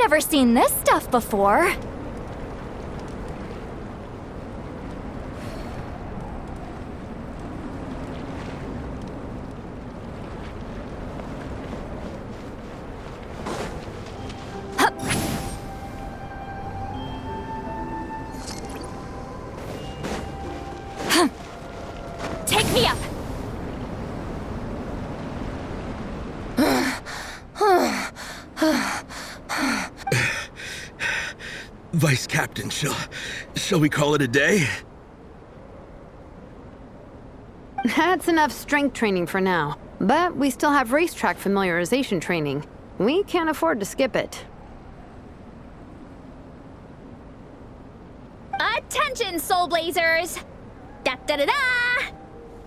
never seen this stuff before. Take me up! Vice Captain, shall we call it a day? That's enough strength training for now. But we still have racetrack familiarization training. We can't afford to skip it. Attention, Soul Blazers! Da-da-da-da!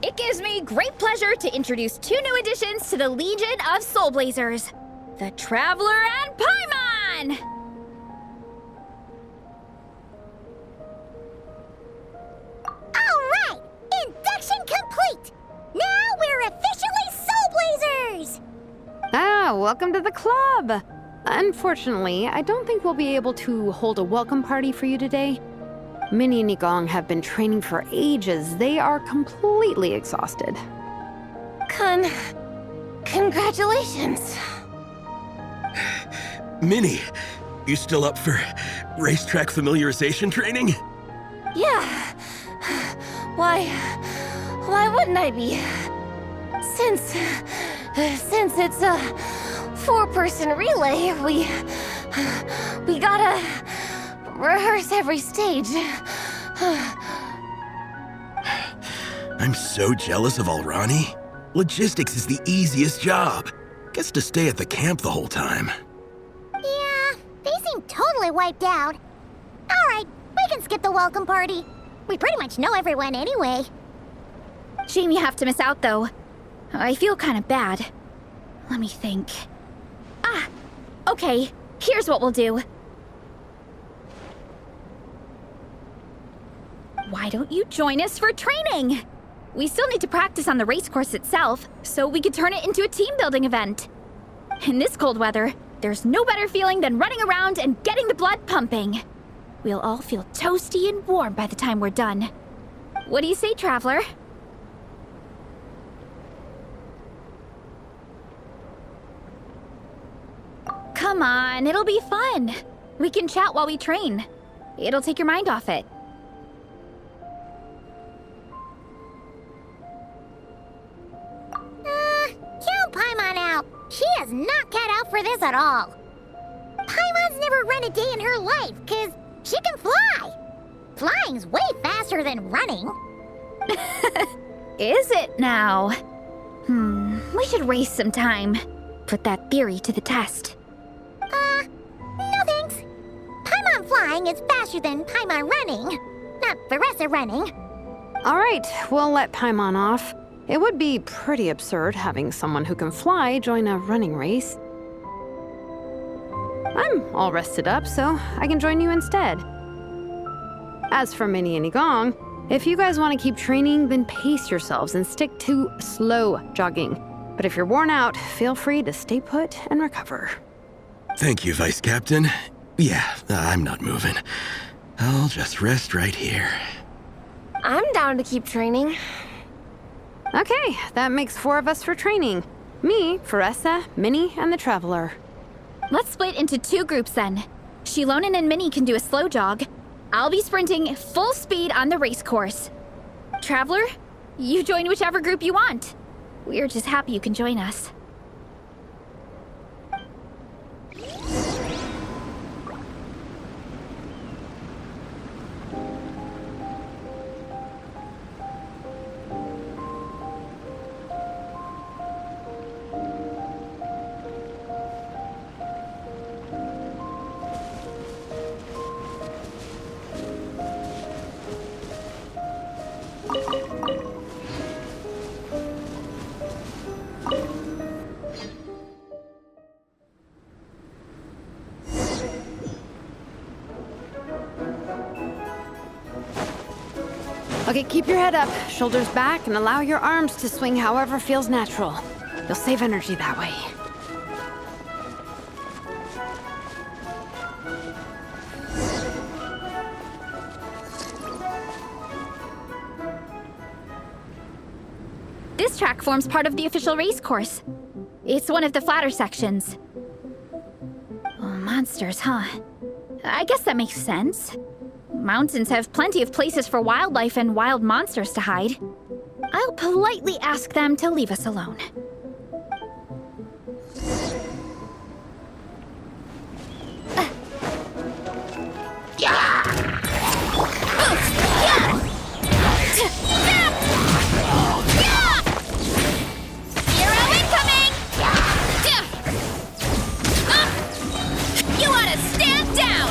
It gives me great pleasure to introduce two new additions to the Legion of Soul Blazers, the Traveler and Paimon! All right! Induction complete! Now we're officially Soul Blazers! Ah, welcome to the club! Unfortunately, I don't think we'll be able to hold a welcome party for you today. Minnie and Igong have been training for ages. They are completely exhausted. Congratulations. Minnie, you still up for racetrack familiarization training? Yeah. Why wouldn't I be? Since it's a four-person relay, we gotta rehearse every stage. I'm so jealous of Alrani. Logistics is the easiest job. Gets to stay at the camp the whole time. Yeah, they seem totally wiped out. All right, we can skip the welcome party. We pretty much know everyone anyway. Shame you have to miss out, though. I feel kind of bad. Let me think. Okay, here's what we'll do. Why don't you join us for training? We still need to practice on the race course itself, so we could turn it into a team-building event. In this cold weather, there's no better feeling than running around and getting the blood pumping. We'll all feel toasty and warm by the time we're done. What do you say, Traveler? Come on, it'll be fun. We can chat while we train. It'll take your mind off it. Count Paimon out. She is not cut out for this at all. Paimon's never run a day in her life, 'cause she can fly. Flying's way faster than running. Is it now? We should race sometime. Put that theory to the test. No thanks. Paimon flying is faster than Paimon running. Not Veressa running. All right, we'll let Paimon off. It would be pretty absurd having someone who can fly join a running race. I'm all rested up, so I can join you instead. As for Minnie and Igong, if you guys want to keep training, then pace yourselves and stick to slow jogging. But if you're worn out, feel free to stay put and recover. Thank you, Vice Captain. Yeah, I'm not moving. I'll just rest right here. I'm down to keep training. Okay, that makes 4 of us for training. Me, Veressa, Minnie, and the Traveler. Let's split into 2 groups then. Shilonen and Minnie can do a slow jog. I'll be sprinting full speed on the race course. Traveler, you join whichever group you want. We're just happy you can join us. Okay, keep your head up, shoulders back, and allow your arms to swing however feels natural. You'll save energy that way. track forms part of the official race course. It's one of the flatter sections. Oh, monsters, huh? I guess that makes sense. Mountains have plenty of places for wildlife and wild monsters to hide. I'll politely ask them to leave us alone. Hero incoming! You ought to stand down!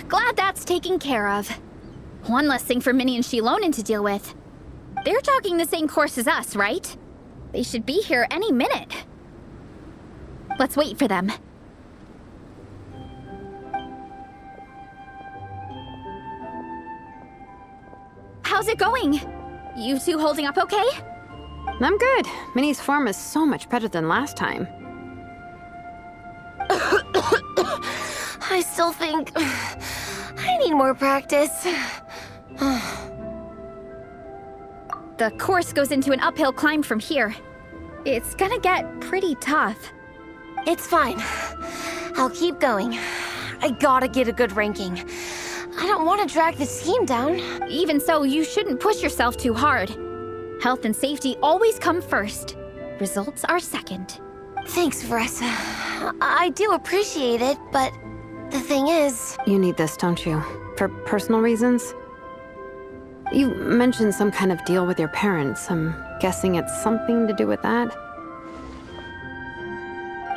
Glad that's taken care of. One less thing for Minnie and Shilonen to deal with. They're jogging the same course as us, right? They should be here any minute. Let's wait for them. How's it going? You two holding up okay? I'm good. Minnie's form is so much better than last time. I still think I need more practice. The course goes into an uphill climb from here. It's gonna get pretty tough. It's fine. I'll keep going. I gotta get a good ranking. I don't want to drag this team down. Even so, you shouldn't push yourself too hard. Health and safety always come first. Results are second. Thanks, Veressa. I do appreciate it, but the thing is... You need this, don't you? For personal reasons? You mentioned some kind of deal with your parents. I'm guessing it's something to do with that?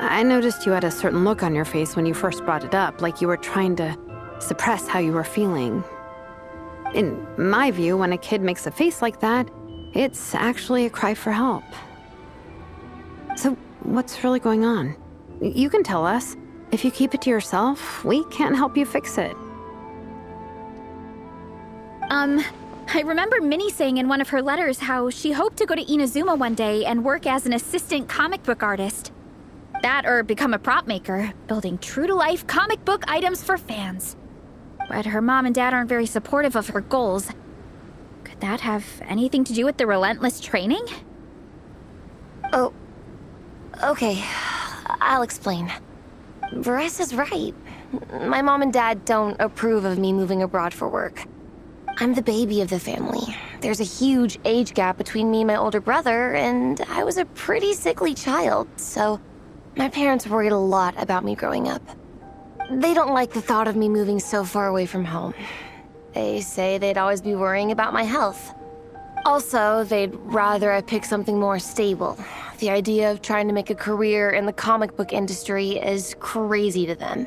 I noticed you had a certain look on your face when you first brought it up, like you were trying to suppress how you were feeling. In my view, when a kid makes a face like that, it's actually a cry for help. So, what's really going on? You can tell us. If you keep it to yourself, we can't help you fix it. I remember Minnie saying in one of her letters how she hoped to go to Inazuma one day and work as an assistant comic book artist. That or become a prop maker, building true-to-life comic book items for fans. But her mom and dad aren't very supportive of her goals. Could that have anything to do with the relentless training? Oh, okay. I'll explain. Veressa's right. My mom and dad don't approve of me moving abroad for work. I'm the baby of the family. There's a huge age gap between me and my older brother, and I was a pretty sickly child, so my parents worried a lot about me growing up. They don't like the thought of me moving so far away from home. They say they'd always be worrying about my health. Also, they'd rather I pick something more stable. The idea of trying to make a career in the comic book industry is crazy to them.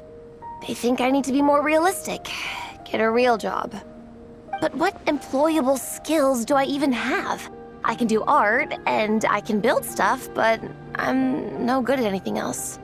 They think I need to be more realistic, get a real job. But what employable skills do I even have? I can do art, and I can build stuff, but I'm no good at anything else.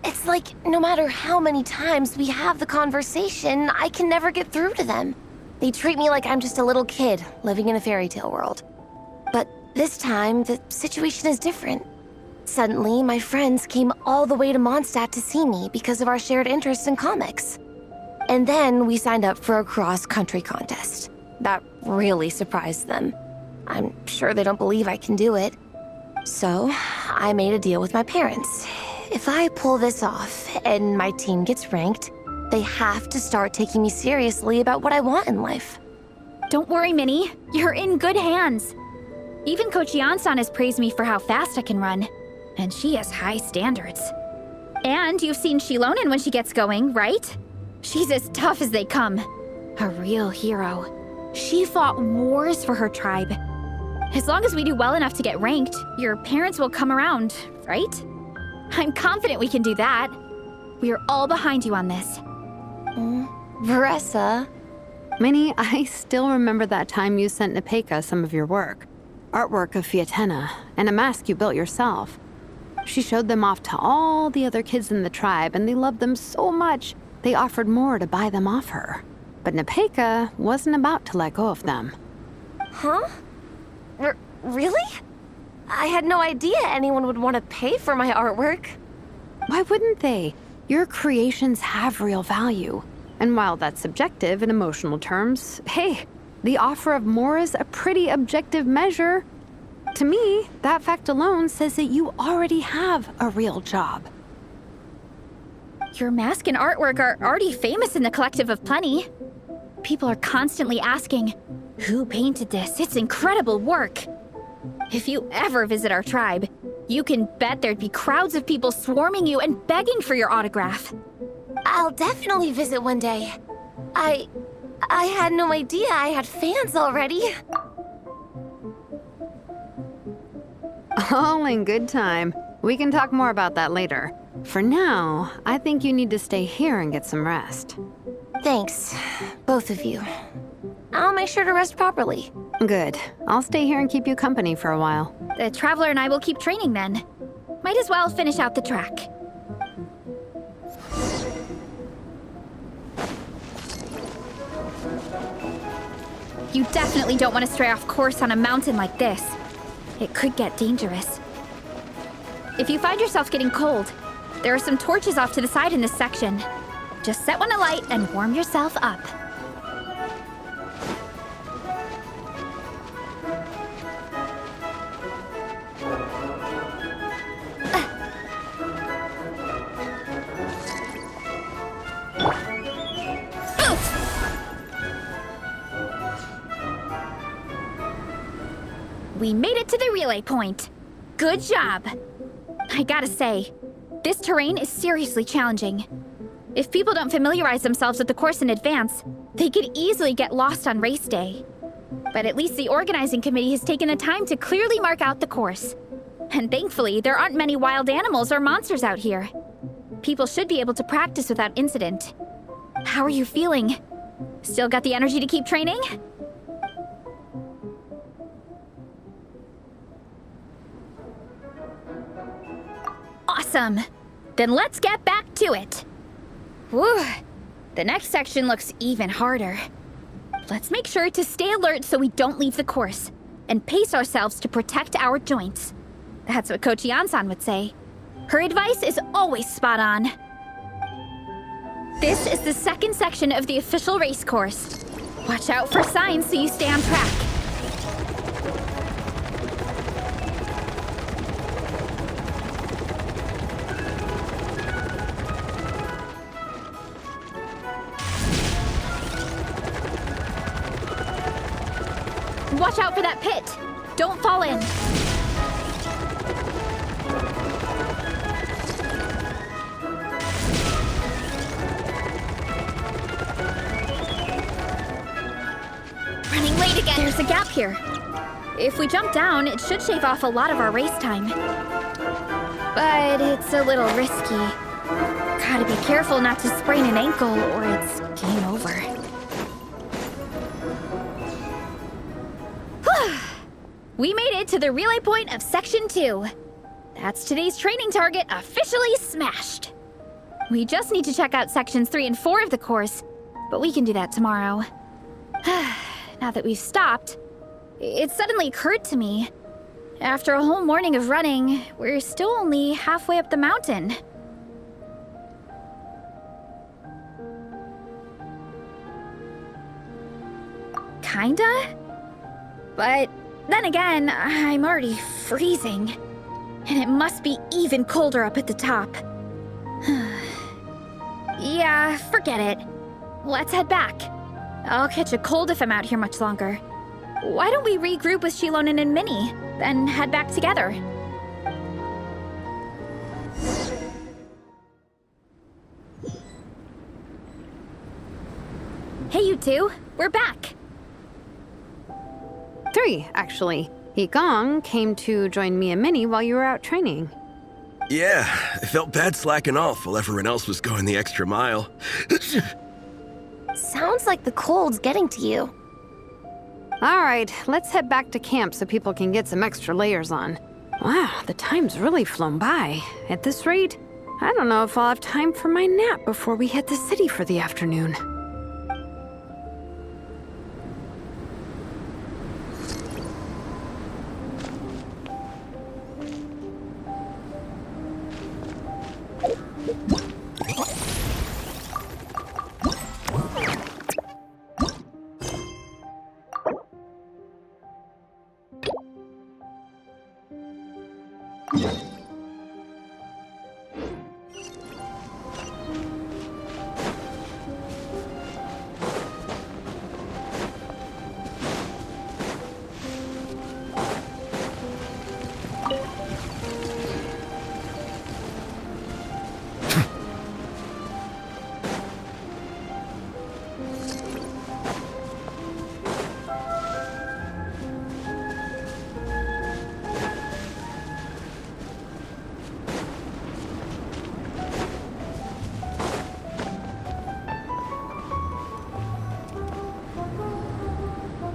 It's like, no matter how many times we have the conversation, I can never get through to them. They treat me like I'm just a little kid living in a fairy tale world. But this time, the situation is different. Suddenly, my friends came all the way to Mondstadt to see me because of our shared interest in comics. And then we signed up for a cross-country contest. That really surprised them. I'm sure they don't believe I can do it. So, I made a deal with my parents. If I pull this off and my team gets ranked, they have to start taking me seriously about what I want in life. Don't worry, Minnie. You're in good hands. Even Coach Yansan has praised me for how fast I can run. And she has high standards. And you've seen Shilonen when she gets going, right? She's as tough as they come. A real hero. She fought wars for her tribe. As long as we do well enough to get ranked, your parents will come around, right? I'm confident we can do that. We are all behind you on this. Veressa. Minnie, I still remember that time you sent Nepeka some of your work. Artwork of Fiatena, and a mask you built yourself. She showed them off to all the other kids in the tribe, and they loved them so much, they offered more to buy them off her. But Nepeka wasn't about to let go of them. Huh? Really? I had no idea anyone would want to pay for my artwork. Why wouldn't they? Your creations have real value. And while that's subjective in emotional terms, hey, the offer of more is a pretty objective measure. To me, that fact alone says that you already have a real job. Your mask and artwork are already famous in the Collective of Plenty. People are constantly asking, who painted this? It's incredible work. If you ever visit our tribe, you can bet there'd be crowds of people swarming you and begging for your autograph. I'll definitely visit one day. I had no idea I had fans already. All in good time. We can talk more about that later. For now, I think you need to stay here and get some rest. Thanks, both of you. I'll make sure to rest properly. Good. I'll stay here and keep you company for a while. The Traveler and I will keep training then. Might as well finish out the track. You definitely don't want to stray off course on a mountain like this. It could get dangerous. If you find yourself getting cold, there are some torches off to the side in this section. Just set one alight and warm yourself up. We made it to the relay point. Good job. I gotta say, this terrain is seriously challenging. If people don't familiarize themselves with the course in advance, they could easily get lost on race day. But at least the organizing committee has taken the time to clearly mark out the course. And thankfully, there aren't many wild animals or monsters out here. People should be able to practice without incident. How are you feeling? Still got the energy to keep training? Awesome! Then let's get back to it! Whew! The next section looks even harder. Let's make sure to stay alert so we don't leave the course, and pace ourselves to protect our joints. That's what Coach Yansan would say. Her advice is always spot on. This is the second section of the official race course. Watch out for signs so you stay on track. Watch out for that pit! Don't fall in! Running late again! There's a gap here. If we jump down, it should shave off a lot of our race time. But it's a little risky. Gotta be careful not to sprain an ankle or it's game over. We made it to the relay point of Section 2. That's today's training target officially smashed. We just need to check out Sections 3 and 4 of the course, but we can do that tomorrow. Now that we've stopped, it suddenly occurred to me. After a whole morning of running, we're still only halfway up the mountain. Kinda? But then again, I'm already freezing. And it must be even colder up at the top. Yeah, forget it. Let's head back. I'll catch a cold if I'm out here much longer. Why don't we regroup with Shilonen and Minnie, then head back together? Hey, you two. We're back. 3, actually. Yigong came to join me and Minnie while you were out training. Yeah, I felt bad slacking off while everyone else was going the extra mile. Sounds like the cold's getting to you. All right, let's head back to camp so people can get some extra layers on. Wow, the time's really flown by. At this rate, I don't know if I'll have time for my nap before we hit the city for the afternoon.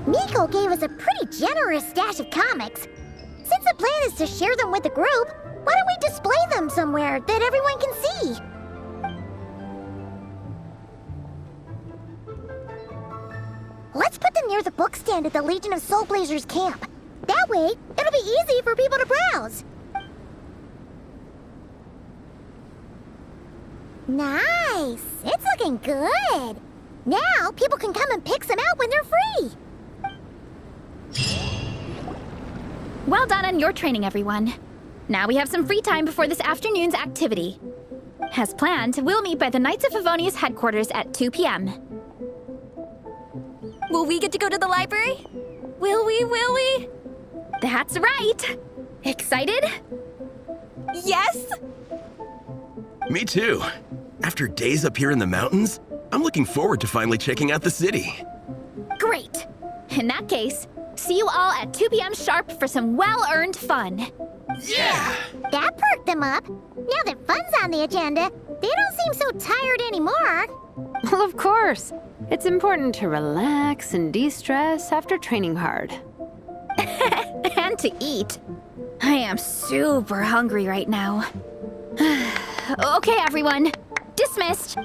Miko gave us a pretty generous stash of comics. Since the plan is to share them with the group, why don't we display them somewhere that everyone can see? Let's put them near the book stand at the Legion of Soul Blazers camp. That way, it'll be easy for people to browse. Nice! It's looking good! Now, people can come and pick some out when they're free! Well done on your training, everyone. Now we have some free time before this afternoon's activity. As planned, we'll meet by the Knights of Favonius headquarters at 2 p.m. Will we get to go to the library? Will we? That's right! Excited? Yes! Me too. After days up here in the mountains, I'm looking forward to finally checking out the city. Great! In that case, see you all at 2 p.m. sharp for some well-earned fun. Yeah! That perked them up. Now that fun's on the agenda, they don't seem so tired anymore. Well, of course. It's important to relax and de-stress after training hard. And to eat. I am super hungry right now. Okay, everyone. Dismissed.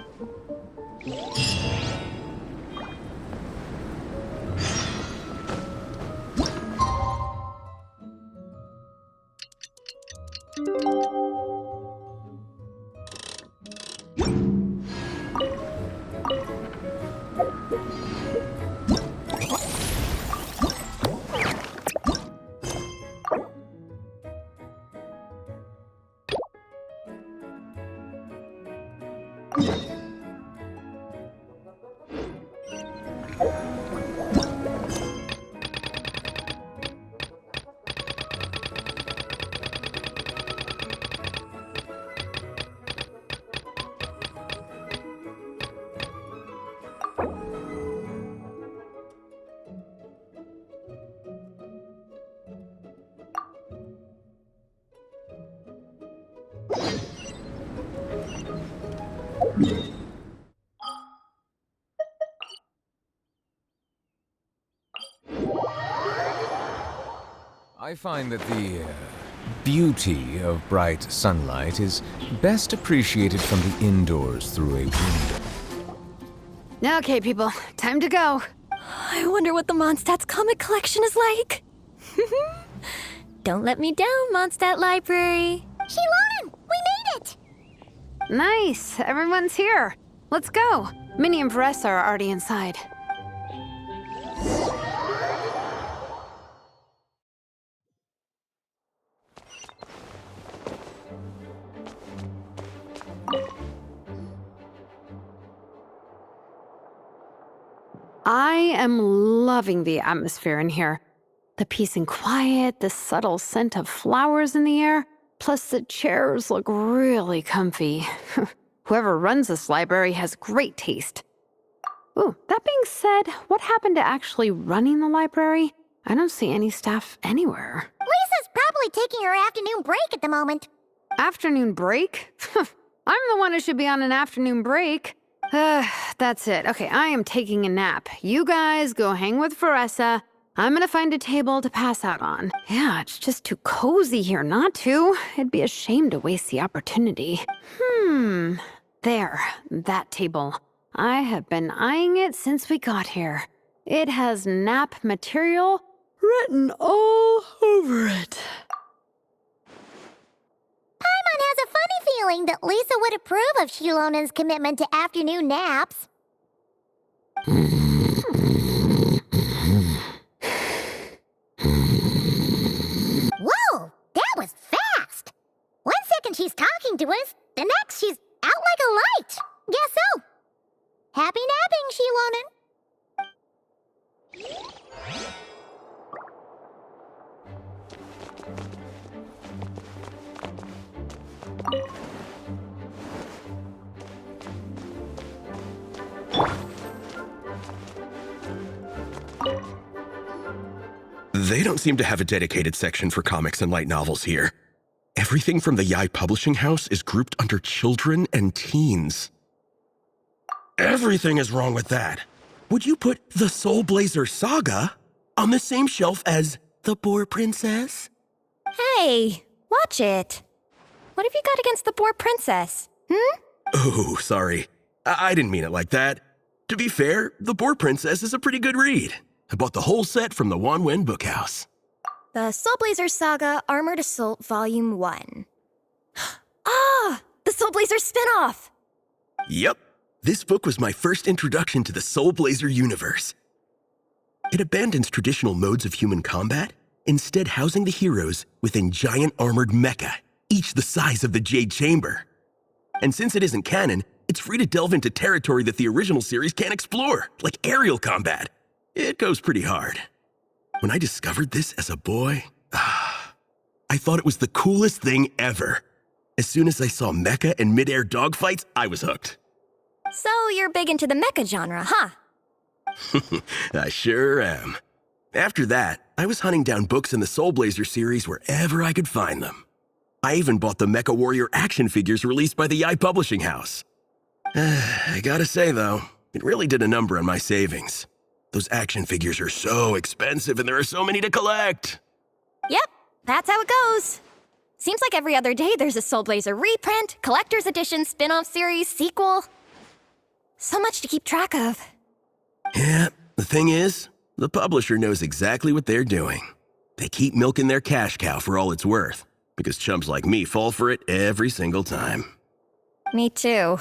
I find that the beauty of bright sunlight is best appreciated from the indoors through a window. Okay, people, time to go. I wonder what the Mondstadt's comic collection is like. Don't let me down, Mondstadt Library. Shilonen, we made it! Nice, everyone's here. Let's go. Minnie and Varessa are already inside. am loving the atmosphere in here. The peace and quiet, the subtle scent of flowers in the air, plus the chairs look really comfy. Whoever runs this library has great taste. Ooh, that being said, what happened to actually running the library? I don't see any staff anywhere. Lisa's probably taking her afternoon break at the moment. Afternoon break? I'm the one who should be on an afternoon break. That's it. Okay, I am taking a nap. You guys go hang with Veressa. I'm gonna find a table to pass out on. Yeah, it's just too cozy here not to. It'd be a shame to waste the opportunity. There, that table. I have been eyeing it since we got here. It has nap material written all over it. Paimon has a funny feeling that Lisa would approve of Shilonen's commitment to afternoon naps. Whoa, that was fast! 1 second she's talking to us, the next she's out like a light. Guess so. Happy napping, Shilonen. They don't seem to have a dedicated section for comics and light novels here. Everything from the Yai Publishing House is grouped under children and teens. Everything is wrong with that. Would you put the Soul Blazer Saga on the same shelf as The Boar Princess? Hey, watch it. What have you got against the Boar Princess? Oh, sorry. I didn't mean it like that. To be fair, The Boar Princess is a pretty good read. I bought the whole set from the Wanwen Bookhouse. The Soul Blazer Saga Armored Assault Volume 1. Ah! The Soul Blazer spinoff! Yep. This book was my first introduction to the Soul Blazer universe. It abandons traditional modes of human combat, instead housing the heroes within giant armored mecha, each the size of the Jade Chamber. And since it isn't canon, it's free to delve into territory that the original series can't explore, like aerial combat. It goes pretty hard. When I discovered this as a boy, I thought it was the coolest thing ever. As soon as I saw mecha and mid-air dogfights, I was hooked. So you're big into the mecha genre, huh? I sure am. After that, I was hunting down books in the Soul Blazer series wherever I could find them. I even bought the Mecha Warrior action figures released by the Yai Publishing House. I gotta say, though, it really did a number on my savings. Those action figures are so expensive and there are so many to collect. Yep, that's how it goes. Seems like every other day there's a Soul Blazer reprint, collector's edition, spin-off series, sequel. So much to keep track of. Yeah, the thing is, the publisher knows exactly what they're doing. They keep milking their cash cow for all it's worth, because chumps like me fall for it every single time. Me too.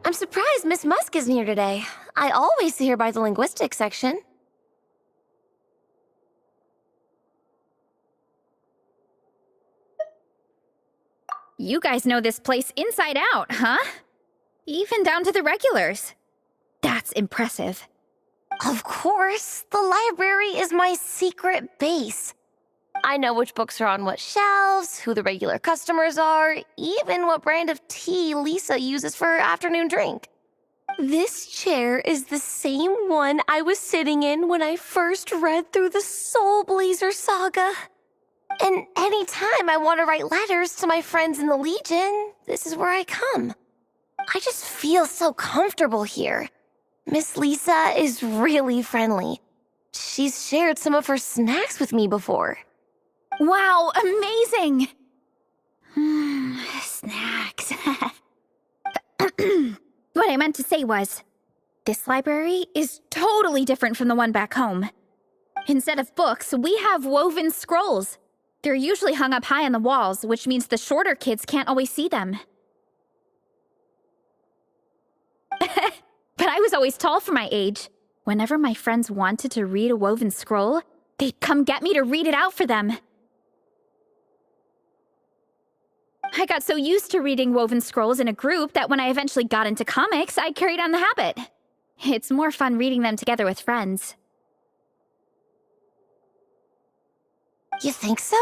I'm surprised Miss Musk isn't here today. I always see her by the linguistics section. You guys know this place inside out, huh? Even down to the regulars. That's impressive. Of course, the library is my secret base. I know which books are on what shelves, who the regular customers are, even what brand of tea Lisa uses for her afternoon drink. This chair is the same one I was sitting in when I first read through the Soul Blazer Saga. And anytime I want to write letters to my friends in the Legion, this is where I come. I just feel so comfortable here. Miss Lisa is really friendly. She's shared some of her snacks with me before. Wow, amazing! Snacks. What I meant to say was, this library is totally different from the one back home. Instead of books, we have woven scrolls. They're usually hung up high on the walls, which means the shorter kids can't always see them. But I was always tall for my age. Whenever my friends wanted to read a woven scroll, they'd come get me to read it out for them. I got so used to reading Woven Scrolls in a group that when I eventually got into comics, I carried on the habit. It's more fun reading them together with friends. You think so?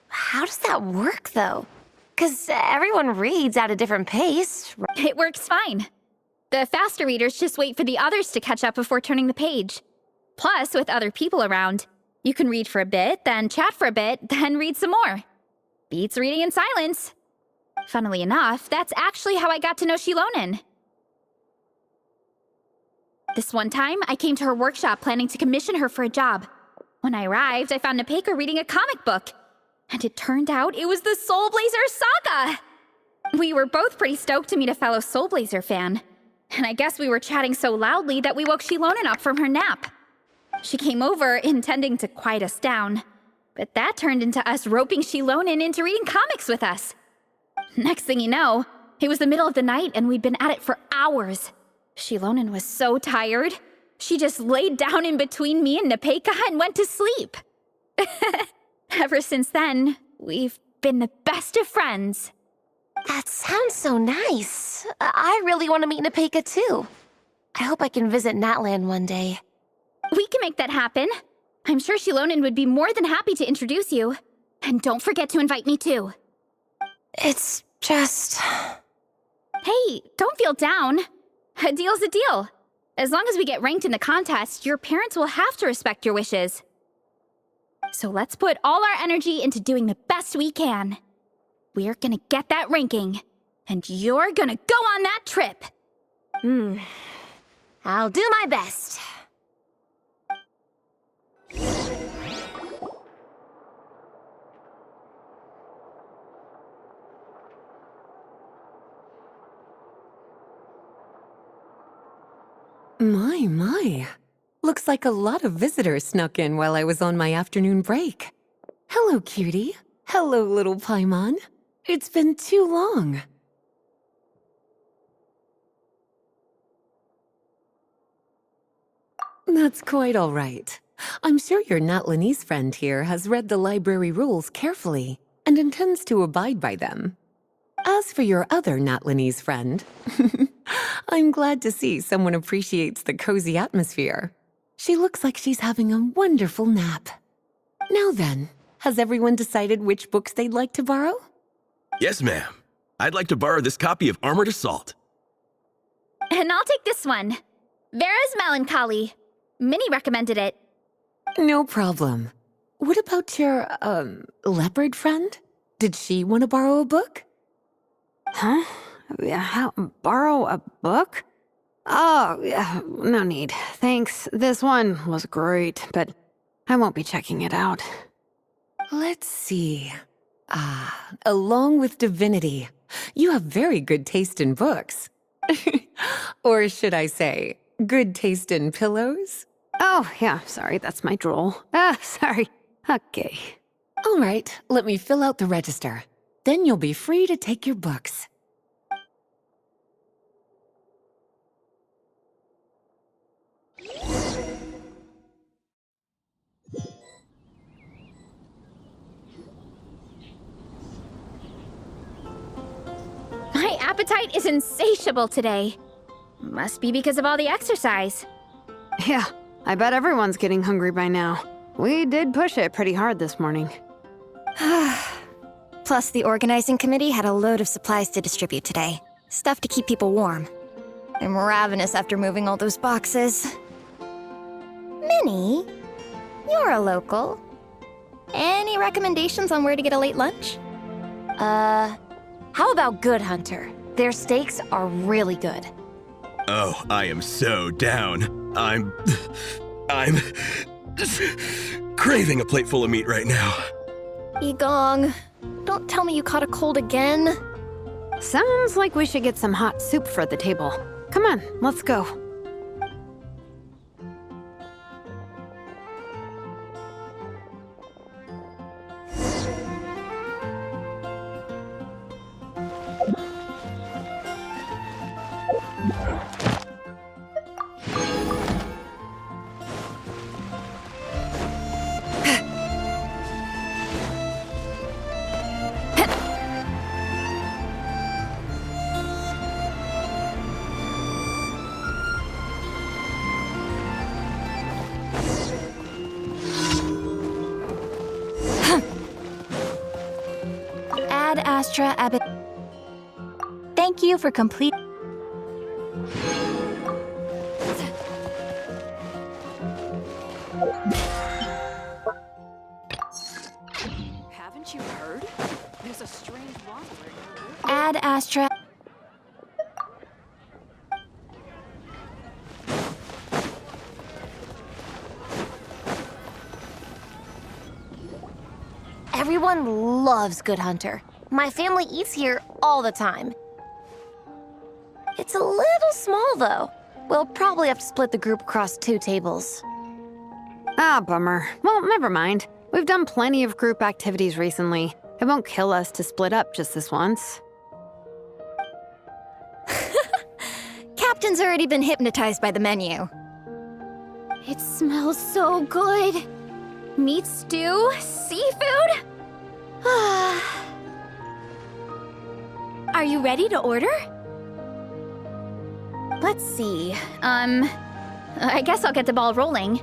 How does that work, though? 'Cause everyone reads at a different pace. It works fine. The faster readers just wait for the others to catch up before turning the page. Plus, with other people around, you can read for a bit, then chat for a bit, then read some more. Beats reading in silence. Funnily enough, that's actually how I got to know Shilonen. This one time, I came to her workshop planning to commission her for a job. When I arrived, I found Nepeka reading a comic book. And it turned out it was the Soul Blazer Saga! We were both pretty stoked to meet a fellow Soul Blazer fan. And I guess we were chatting so loudly that we woke Shilonen up from her nap. She came over, intending to quiet us down. But that turned into us roping Shilonen into reading comics with us. Next thing you know, it was the middle of the night and we'd been at it for hours. Shilonen was so tired. She just laid down in between me and Nepeka and went to sleep. Ever since then, we've been the best of friends. That sounds so nice. I really want to meet Nepeka too. I hope I can visit Natlan one day. We can make that happen. I'm sure Shilonen would be more than happy to introduce you. And don't forget to invite me too. It's just... Hey, don't feel down. A deal's a deal. As long as we get ranked in the contest, your parents will have to respect your wishes. So let's put all our energy into doing the best we can. We're gonna get that ranking, and you're gonna go on that trip. I'll do my best. My. Looks like a lot of visitors snuck in while I was on my afternoon break. Hello, cutie. Hello, little Paimon. It's been too long. That's quite all right. I'm sure your Natlanese friend here has read the library rules carefully and intends to abide by them. As for your other Natlanese friend, I'm glad to see someone appreciates the cozy atmosphere. She looks like she's having a wonderful nap. Now then, has everyone decided which books they'd like to borrow? Yes, ma'am. I'd like to borrow this copy of Armored Assault. And I'll take this one. Vera's Melancholy. Minnie recommended it. No problem. What about your, leopard friend? Did she want to borrow a book? Huh? Borrow a book? Oh, yeah, no need. Thanks. This one was great, but I won't be checking it out. Let's see. Along with Divinity, you have very good taste in books. Or should I say, good taste in pillows? Oh, yeah, sorry, that's my drool. Sorry. Okay. All right, let me fill out the register. Then you'll be free to take your books. My appetite is insatiable today. Must be because of all the exercise. Yeah, I bet everyone's getting hungry by now. We did push it pretty hard this morning. Plus, the organizing committee had a load of supplies to distribute today. Stuff to keep people warm. I'm ravenous after moving all those boxes. Minnie, you're a local. Any recommendations on where to get a late lunch? How about Good Hunter? Their steaks are really good. Oh, I am so down. I'm craving a plate full of meat right now. Igong, don't tell me you caught a cold again. Sounds like we should get some hot soup for the table. Come on, let's go. Ad Astra Abbot. Thank you for complete. Haven't you heard? There's a strange wanderer. Ad Astra. Everyone loves Good Hunter. My family eats here all the time. It's a little small, though. We'll probably have to split the group across 2 tables. Ah, bummer. Well, never mind. We've done plenty of group activities recently. It won't kill us to split up just this once. Captain's already been hypnotized by the menu. It smells so good. Meat stew? Seafood? Are you ready to order? Let's see. I guess I'll get the ball rolling.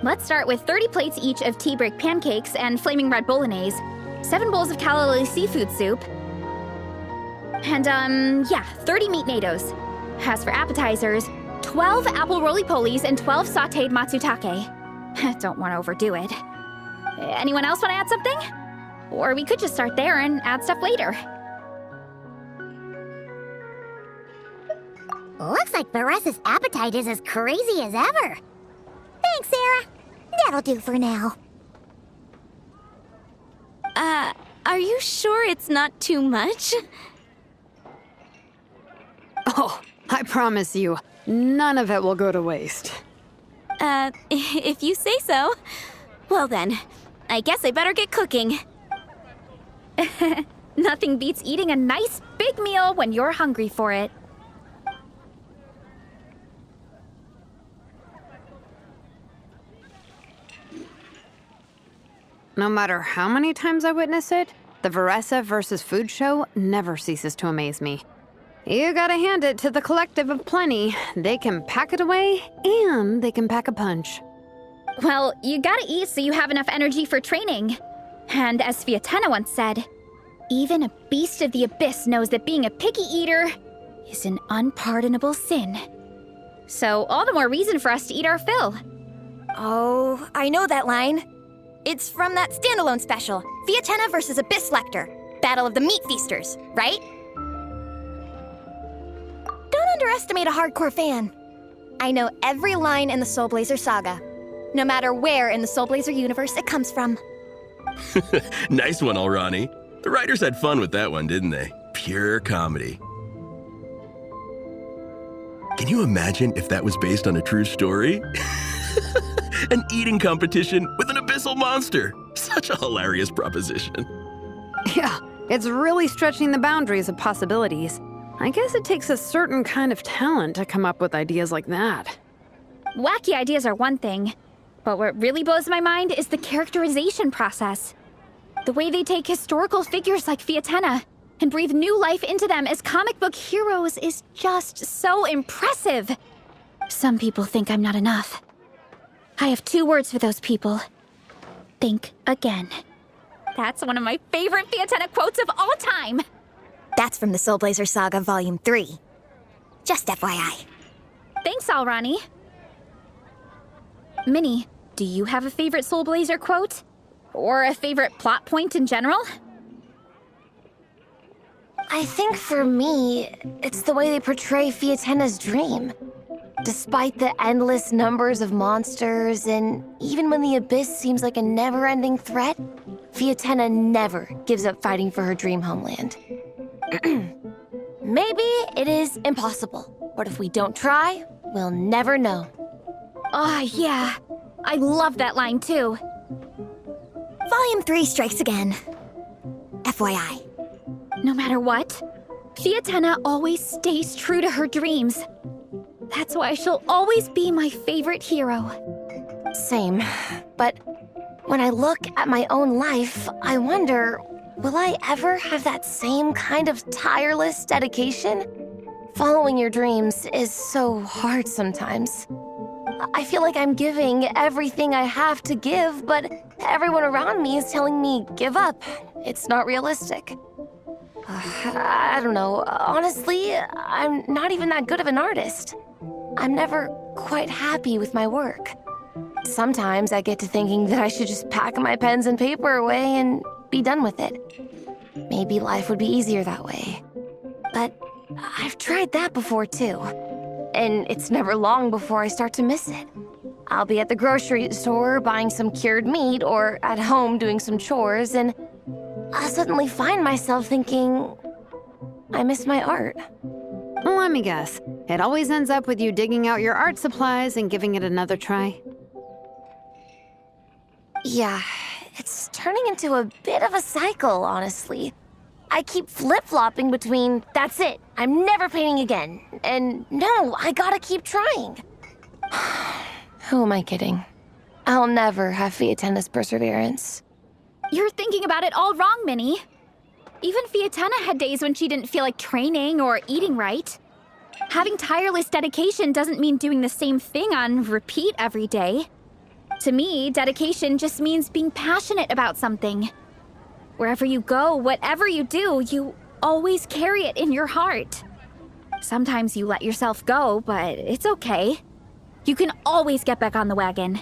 Let's start with 30 plates each of tea break pancakes and flaming red bolognese, 7 bowls of calla lily seafood soup, and 30 meat nados. As for appetizers, 12 apple roly-polies and 12 sautéed matsutake. Don't want to overdo it. Anyone else want to add something? Or we could just start there and add stuff later. Looks like Beres's appetite is as crazy as ever. Thanks, Sarah. That'll do for now. Are you sure it's not too much? Oh, I promise you, none of it will go to waste. If you say so. Well then, I guess I better get cooking. Nothing beats eating a nice big meal when you're hungry for it. No matter how many times I witness it, the Veressa versus Food show never ceases to amaze me. You gotta hand it to the collective of plenty. They can pack it away, and they can pack a punch. Well, you gotta eat so you have enough energy for training. And as Fiatena once said, even a beast of the abyss knows that being a picky eater is an unpardonable sin. So all the more reason for us to eat our fill. Oh, I know that line. It's from that standalone special, Fiatena versus Abyss Lecter, Battle of the Meat Feasters, right? Don't underestimate a hardcore fan. I know every line in the Soul Blazer saga, no matter where in the Soul Blazer universe it comes from. Nice one, Alrani. The writers had fun with that one, didn't they? Pure comedy. Can you imagine if that was based on a true story? An eating competition with an abyssal monster. Such a hilarious proposition. Yeah, it's really stretching the boundaries of possibilities. I guess it takes a certain kind of talent to come up with ideas like that. Wacky ideas are one thing, but what really blows my mind is the characterization process. The way they take historical figures like Fiatena and breathe new life into them as comic book heroes is just so impressive. Some people think I'm not enough. I have 2 words for those people. Think again. That's one of my favorite Fiatena quotes of all time. That's from the Soul Blazer Saga Volume 3. Just FYI. Thanks, Alrani. Minnie, do you have a favorite Soul Blazer quote? Or a favorite plot point in general? I think for me, it's the way they portray Fiatena's dream. Despite the endless numbers of monsters, and even when the Abyss seems like a never-ending threat, Fiatena never gives up fighting for her dream homeland. Maybe it is impossible, but if we don't try, we'll never know. Oh, yeah. I love that line, too. Volume 3 strikes again. FYI. No matter what, Fiatena always stays true to her dreams. That's why she'll always be my favorite hero. Same, but when I look at my own life, I wonder, will I ever have that same kind of tireless dedication? Following your dreams is so hard sometimes. I feel like I'm giving everything I have to give, but Everyone around me is telling me, give up. It's not realistic. I don't know. Honestly, I'm not even that good of an artist. I'm never quite happy with my work. Sometimes I get to thinking that I should just pack my pens and paper away and be done with it. Maybe life would be easier that way. But I've tried that before too. And it's never long before I start to miss it. I'll be at the grocery store buying some cured meat or at home doing some chores, and I'll suddenly find myself thinking, I miss my art. Let me guess. It always ends up with you digging out your art supplies and giving it another try. Yeah, it's turning into a bit of a cycle, honestly. I keep flip-flopping between, that's it, I'm never painting again, and no, I gotta keep trying. Who am I kidding? I'll never have Fiatenna's perseverance. You're thinking about it all wrong, Minnie. Even Fiatenna had days when she didn't feel like training or eating right. Having tireless dedication doesn't mean doing the same thing on repeat every day. To me, dedication just means being passionate about something. Wherever you go, whatever you do, you always carry it in your heart. Sometimes you let yourself go, but it's okay. You can always get back on the wagon.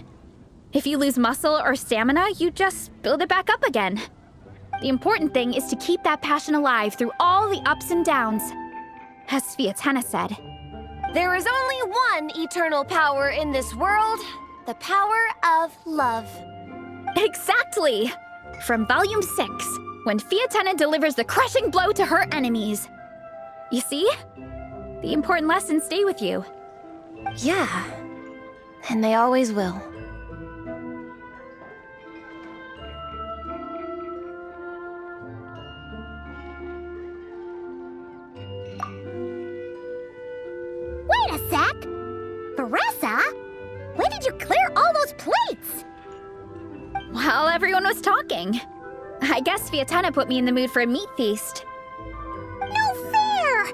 If you lose muscle or stamina, you just build it back up again. The important thing is to keep that passion alive through all the ups and downs. As Fiatenna said, There is only one eternal power in this world, the power of love. exactly! From Volume 6, when Fiatenna delivers the crushing blow to her enemies. You see? The important lessons stay with you. Yeah, and they always will. Wait a sec! Veressa? When did you clear all those plates? While everyone was talking. I guess Fiatenna put me in the mood for a meat feast. No fair!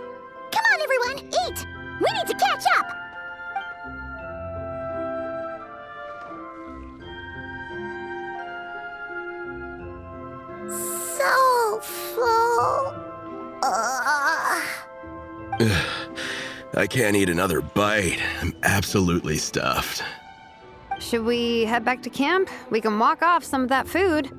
Come on, everyone, eat! We need to catch up! So full. I can't eat another bite. I'm absolutely stuffed. Should we head back to camp? We can walk off some of that food.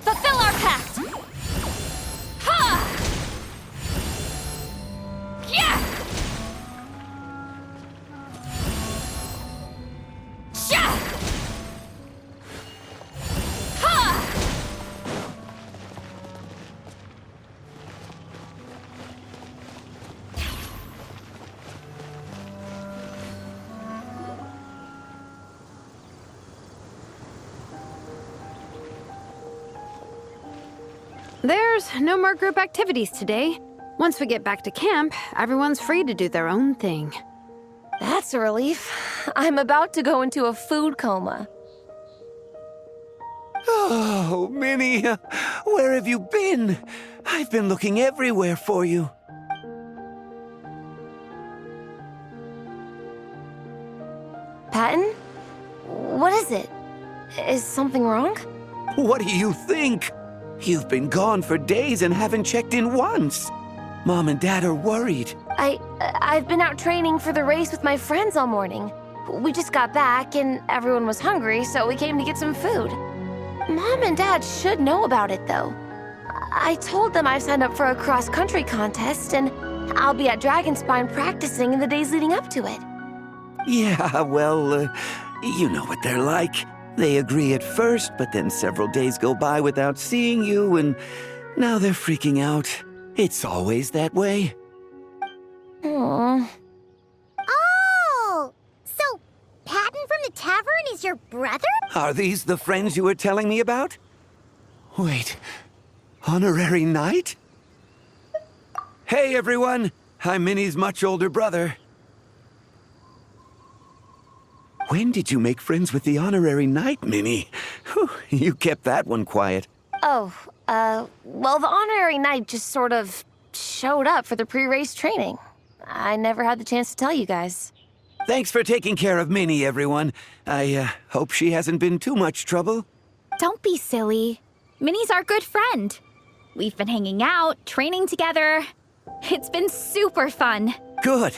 Fulfill our pact! Ha! Yeah! Sha! Ha! There's no more group activities today. Once we get back to camp, everyone's free to do their own thing. That's a relief. I'm about to go into a food coma. Oh, Minnie, where have you been? I've been looking everywhere for you. Patton? What is it? Is something wrong? What do you think? You've been gone for days and haven't checked in once. Mom and Dad are worried. I've been out training for the race with my friends all morning. We just got back and everyone was hungry, so we came to get some food. Mom and Dad should know about it, though. I told them I signed up for a cross-country contest, and I'll be at Dragonspine practicing in the days leading up to it. Yeah, well, you know what they're like. They agree at first, but then several days go by without seeing you, and now they're freaking out. It's always that way. Aww. Oh! So, Patton from the tavern is your brother? Are these the friends you were telling me about? Wait, Honorary Knight? Hey, everyone. I'm Minnie's much older brother. When did you make friends with the honorary knight, Minnie? Whew, you kept that one quiet. Oh, well, the honorary knight just sort of showed up for the pre-race training. I never had the chance to tell you guys. Thanks for taking care of Minnie, everyone. I hope she hasn't been too much trouble. Don't be silly. Minnie's our good friend. We've been hanging out, training together. It's been super fun. Good.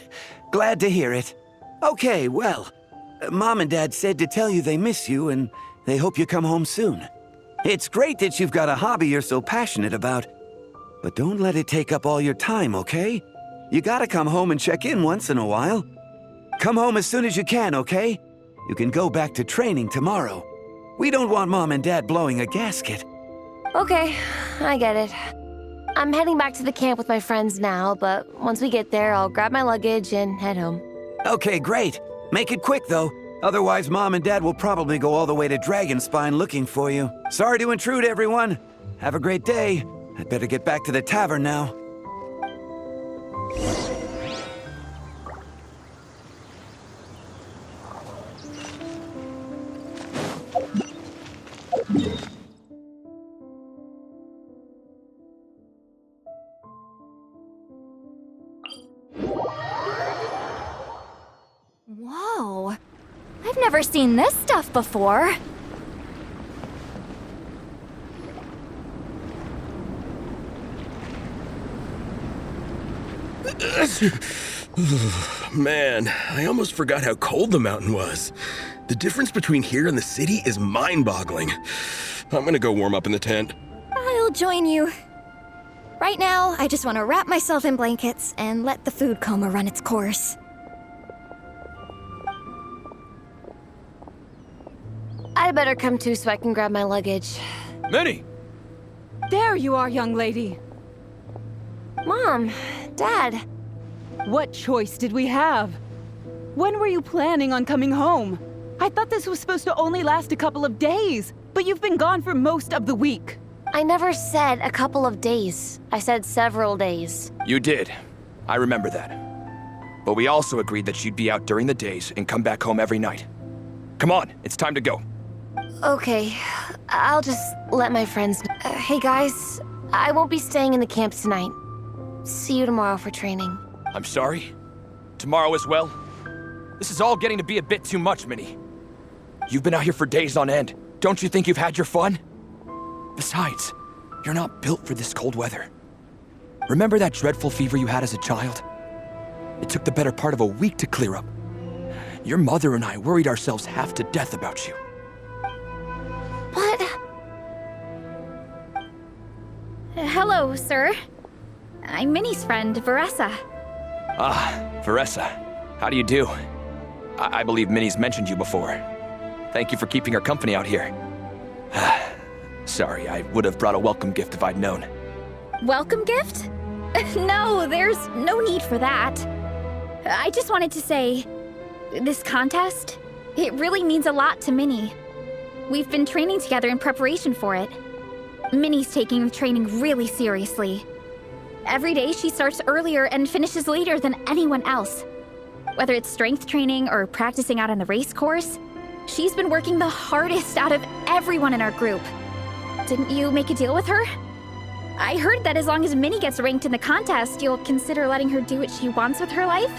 Glad to hear it. Okay, well, Mom and Dad said to tell you they miss you and they hope you come home soon. It's great that you've got a hobby you're so passionate about, but don't let it take up all your time, okay? You gotta come home and check in once in a while. Come home as soon as you can, okay? You can go back to training tomorrow. We don't want Mom and Dad blowing a gasket. Okay, I get it. I'm heading back to the camp with my friends now, but once we get there, I'll grab my luggage and head home. Okay, great. Make it quick, though. Otherwise, Mom and Dad will probably go all the way to Dragonspine looking for you. Sorry to intrude, everyone. Have a great day. I'd better get back to the tavern now. Whoa. I've never seen this stuff before. Man, I almost forgot how cold the mountain was. The difference between here and the city is mind-boggling. I'm gonna go warm up in the tent. I'll join you. Right now, I just want to wrap myself in blankets and let the food coma run its course. I better come too so I can grab my luggage. Minnie! There you are, young lady. Mom, Dad. What choice did we have? When were you planning on coming home? I thought this was supposed to only last a couple of days, but you've been gone for most of the week. I never said a couple of days. I said several days. You did. I remember that. But we also agreed that you'd be out during the days and come back home every night. Come on, it's time to go. Okay, I'll just let my friends know. Hey guys, I won't be staying in the camp tonight. See you tomorrow for training. I'm sorry. Tomorrow as well. This is all getting to be a bit too much, Minnie. You've been out here for days on end. Don't you think you've had your fun? Besides, you're not built for this cold weather. Remember that dreadful fever you had as a child? It took the better part of a week to clear up. Your mother and I worried ourselves half to death about you. What? Hello, sir. I'm Minnie's friend, Veressa. Ah, Veressa. How do you do? I believe Minnie's mentioned you before. Thank you for keeping her company out here. Sorry, I would have brought a welcome gift if I'd known. Welcome gift? No, there's no need for that. I just wanted to say, this contest, it really means a lot to Minnie. We've been training together in preparation for it. Minnie's taking the training really seriously. Every day she starts earlier and finishes later than anyone else. Whether it's strength training or practicing out on the race course, she's been working the hardest out of everyone in our group. Didn't you make a deal with her? I heard that as long as Minnie gets ranked in the contest, you'll consider letting her do what she wants with her life?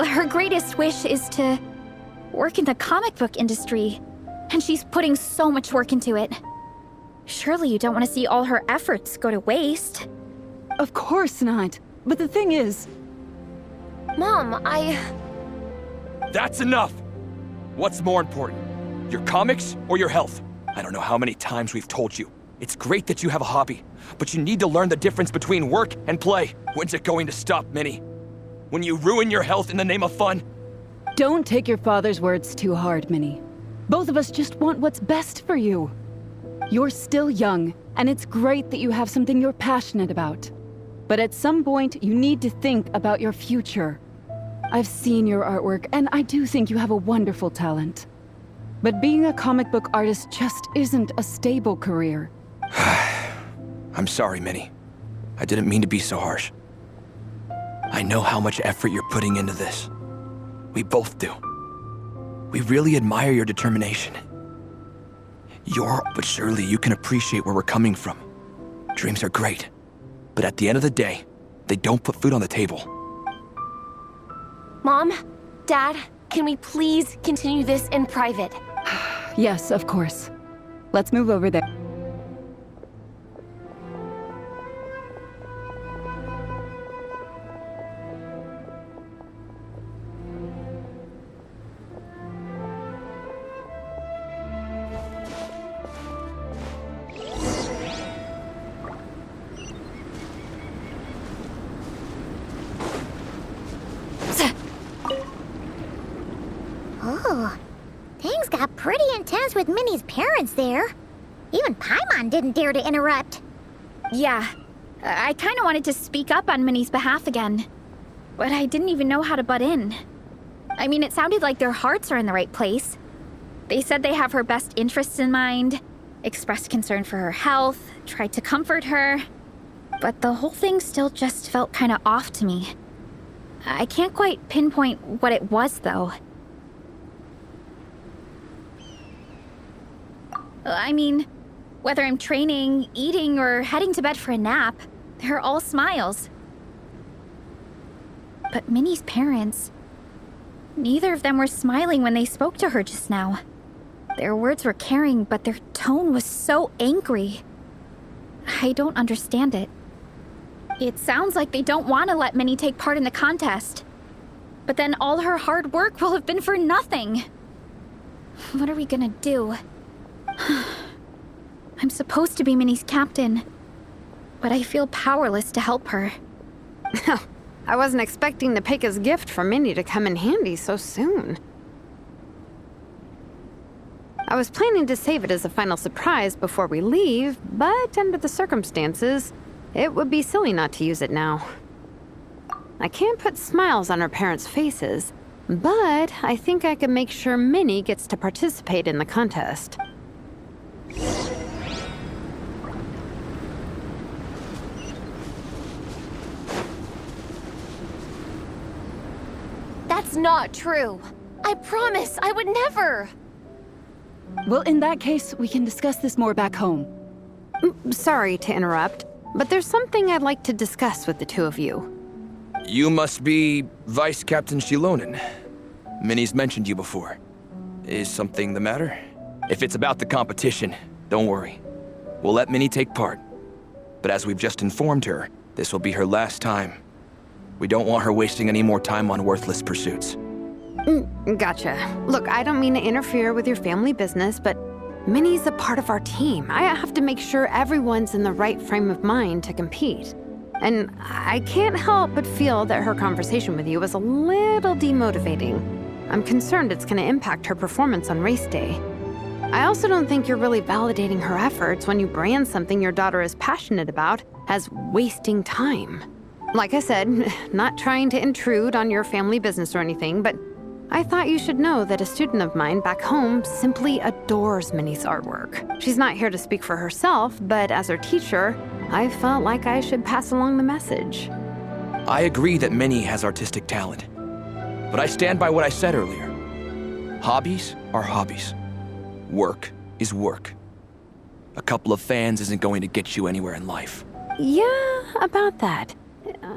Her greatest wish is to work in the comic book industry, and she's putting so much work into it. Surely you don't want to see all her efforts go to waste. Of course not. But the thing is... Mom, That's enough! What's more important? Your comics or your health? I don't know how many times we've told you. It's great that you have a hobby, but you need to learn the difference between work and play. When's it going to stop, Minnie? When you ruin your health in the name of fun? Don't take your father's words too hard, Minnie. Both of us just want what's best for you. You're still young, and it's great that you have something you're passionate about. But at some point, you need to think about your future. I've seen your artwork, and I do think you have a wonderful talent. But being a comic book artist just isn't a stable career. I'm sorry, Minnie. I didn't mean to be so harsh. I know how much effort you're putting into this. We both do. We really admire your determination. But surely you can appreciate where we're coming from. Dreams are great, but at the end of the day, they don't put food on the table. Mom, Dad, can we please continue this in private? Yes, of course. Let's move over there. Oh, things got pretty intense with Minnie's parents there. Even Paimon didn't dare to interrupt. Yeah, I kind of wanted to speak up on Minnie's behalf again, but I didn't even know how to butt in. I mean, it sounded like their hearts are in the right place. They said they have her best interests in mind, expressed concern for her health, tried to comfort her, but the whole thing still just felt kind of off to me. I can't quite pinpoint what it was, though. I mean, whether I'm training, eating, or heading to bed for a nap, they're all smiles. But Minnie's parents, neither of them were smiling when they spoke to her just now. Their words were caring, but their tone was so angry. I don't understand it. It sounds like they don't want to let Minnie take part in the contest. But then all her hard work will have been for nothing. What are we gonna do? I'm supposed to be Minnie's captain, but I feel powerless to help her. I wasn't expecting Nepeka's gift for Minnie to come in handy so soon. I was planning to save it as a final surprise before we leave, but under the circumstances, it would be silly not to use it now. I can't put smiles on her parents' faces, but I think I can make sure Minnie gets to participate in the contest. That's not true. I promise I would never. Well, in that case, we can discuss this more back home. Sorry to interrupt, but there's something I'd like to discuss with the two of you. You must be Vice Captain Shilonen. Minnie's mentioned you before. Is something the matter? If it's about the competition, don't worry. We'll let Minnie take part. But as we've just informed her, this will be her last time. We don't want her wasting any more time on worthless pursuits. Gotcha. Look, I don't mean to interfere with your family business, but Minnie's a part of our team. I have to make sure everyone's in the right frame of mind to compete. And I can't help but feel that her conversation with you was a little demotivating. I'm concerned it's going to impact her performance on race day. I also don't think you're really validating her efforts when you brand something your daughter is passionate about as wasting time. Like I said, not trying to intrude on your family business or anything, but I thought you should know that a student of mine back home simply adores Minnie's artwork. She's not here to speak for herself, but as her teacher, I felt like I should pass along the message. I agree that Minnie has artistic talent. But I stand by what I said earlier. Hobbies are hobbies. Work is work. A couple of fans isn't going to get you anywhere in life. Yeah, about that.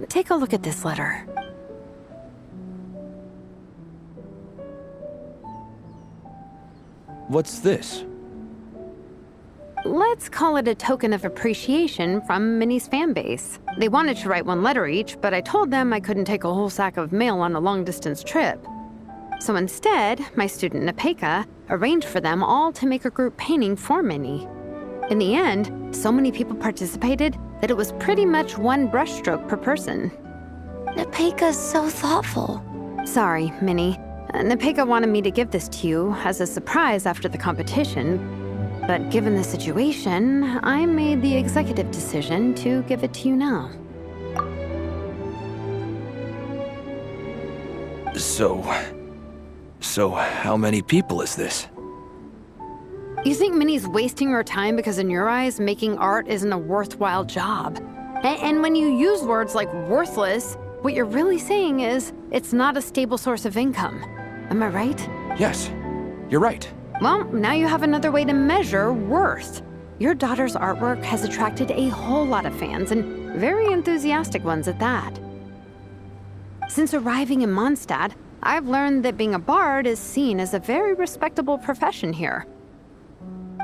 Take a look at this letter. What's this? Let's call it a token of appreciation from Minnie's fan base. They wanted to write one letter each, but I told them I couldn't take a whole sack of mail on a long-distance trip. So instead, my student Nepeka arranged for them all to make a group painting for Minnie. In the end, so many people participated that it was pretty much one brushstroke per person. Nepeka's so thoughtful. Sorry, Minnie. Nepeka wanted me to give this to you as a surprise after the competition, but given the situation, I made the executive decision to give it to you now. So how many people is this? You think Minnie's wasting her time because in your eyes, making art isn't a worthwhile job? And when you use words like worthless, what you're really saying is it's not a stable source of income. Am I right? Yes, you're right. Well, now you have another way to measure worth. Your daughter's artwork has attracted a whole lot of fans, and very enthusiastic ones at that. Since arriving in Mondstadt, I've learned that being a bard is seen as a very respectable profession here.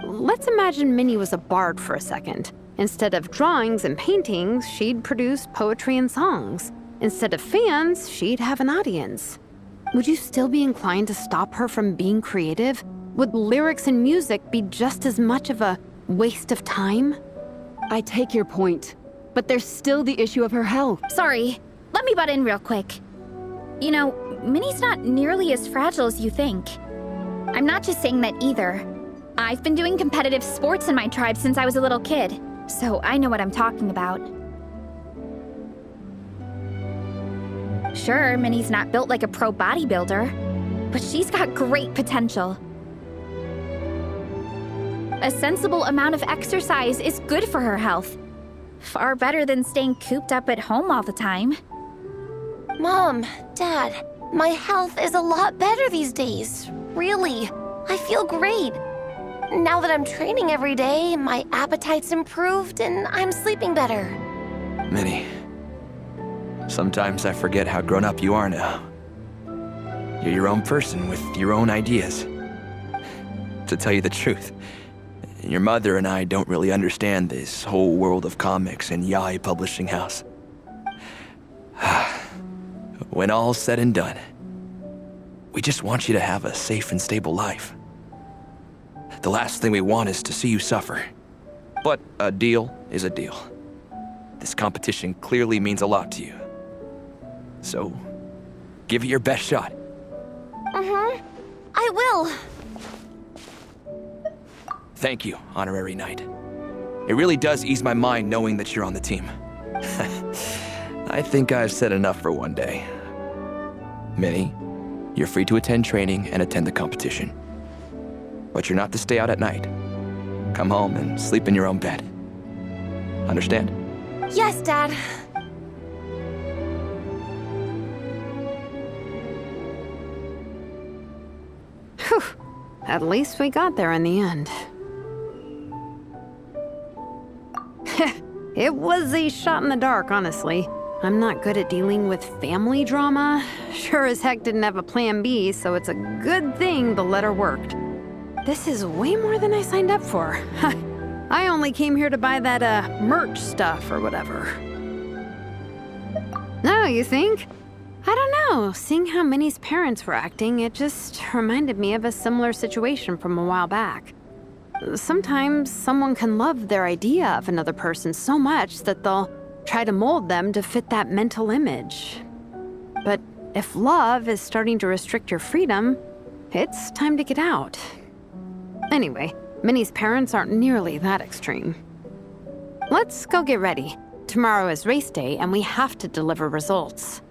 Let's imagine Minnie was a bard for a second. Instead of drawings and paintings, she'd produce poetry and songs. Instead of fans, she'd have an audience. Would you still be inclined to stop her from being creative? Would lyrics and music be just as much of a waste of time? I take your point, but there's still the issue of her health. Sorry, let me butt in real quick. You know, Minnie's not nearly as fragile as you think. I'm not just saying that either. I've been doing competitive sports in my tribe since I was a little kid, so I know what I'm talking about. Sure, Minnie's not built like a pro bodybuilder, but she's got great potential. A sensible amount of exercise is good for her health. Far better than staying cooped up at home all the time. Mom, Dad, my health is a lot better these days. Really, I feel great. Now that I'm training every day, my appetite's improved and I'm sleeping better. Minnie, sometimes I forget how grown up you are now. You're your own person with your own ideas. To tell you the truth, your mother and I don't really understand this whole world of comics and Yaoi Publishing House. When all's said and done, we just want you to have a safe and stable life. The last thing we want is to see you suffer. But a deal is a deal. This competition clearly means a lot to you. So, give it your best shot. I will. Thank you, Honorary Knight. It really does ease my mind knowing that you're on the team. I think I've said enough for one day. Minnie, you're free to attend training and attend the competition. But you're not to stay out at night. Come home and sleep in your own bed. Understand? Yes, Dad. Whew. At least we got there in the end. It was a shot in the dark, honestly. I'm not good at dealing with family drama. Sure as heck didn't have a plan B, so it's a good thing the letter worked. This is way more than I signed up for. I only came here to buy that, merch stuff or whatever. No, you think? I don't know. Seeing how Minnie's parents were acting, it just reminded me of a similar situation from a while back. Sometimes someone can love their idea of another person so much that they'll try to mold them to fit that mental image. But if love is starting to restrict your freedom, it's time to get out. Anyway, Minnie's parents aren't nearly that extreme. Let's go get ready. Tomorrow is race day and we have to deliver results.